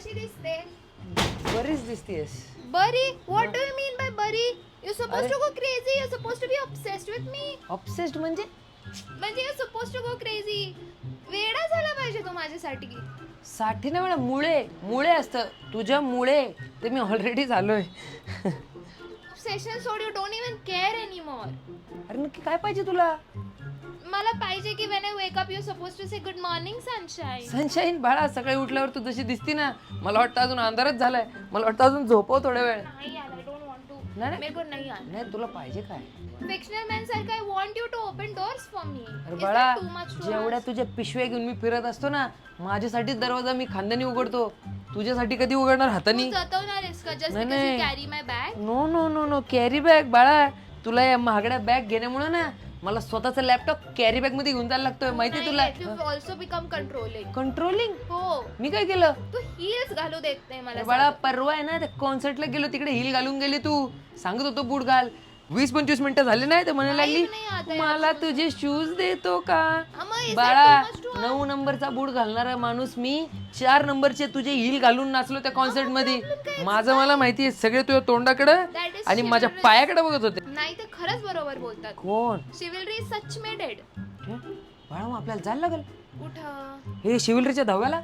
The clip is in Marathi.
कशी दिसते? बरीच दिसतेस. बरी? What do you mean by बरी? You're supposed to go crazy. You're supposed to be obsessed with me. Obsessed म्हणजे म्हणजे you're supposed to go crazy. वेडा झाला पाहिजे तो माझ्यासाठी. साठी नाही म्हणा, मुळे असतं. तुझ्या मुळे ते मी ऑलरेडी झालोय. Obsession सोड, you don't even care anymore. अरे नक्की काय पाहिजे तुला? मला पाहिजे की when I wake up you're supposed to say good morning sunshine. Sunshine बाळा, सकाळी उठल्यावर तू जशी दिसती ना, मला वाटतं अजून अंधारच झालाय. मला वाटतं अजून झोपव थोड्या वेळ. नाही यार, I don't want to. नाही. मेरे को नहीं आना. नाही तुला पाहिजे काय? Fictional man सारखं I want you to open doors for me. अरे Is बाळा, that too much to जेवढ्या ask? तुझ्या पिशव्या घेऊन मी फिरत असतो ना, माझ्यासाठीच दरवाजा मी खांद्याने उघडतो. तुझ्यासाठी कधी उघडणार हातानी? तू जतवणार आहेस का just नाही, because you नाही. carry my bag? No no no no carry bag बाळा, तुला या महागड्या बॅग घेण्यामुळे ना मला स्वतःचा लॅपटॉप कॅरी बॅग मध्ये घेऊन जायला लागतोय. माहिती तुला? You've also become controlling. Controlling? हो, मी काय केलं? तू heels घालू देत नाही मला. अरे बाळा, परवा आहे ना त्या कॉन्सर्टला गेलो, तिकडे हिल घालून गेली. तू सांगत होतो बूट घाल. 20-25 मिनिटं झाले नाही तर म्हणायला लागली नाही आता यार मला तुझे शूज देतो का? मग is that बाळा, too much to ask? 9 नंबरचा बूट घालणारा माणूस मी, 4 नंबरचे तुझे हिल घालून नाचलो त्या कॉन्सर्ट मध्ये. माझं मला माहितीये, सगळे तुझ्या तोंडाकडं That is आणि माझ्या chivalrous. पायाकडे बघत होते. नाही तर खरंच बरोबर बोलतात. कोण? Chivalry is such made it. बाळा, मग आपल्याला जायला लागेल कुठं? हे शिवलरीच्या धाव्याला.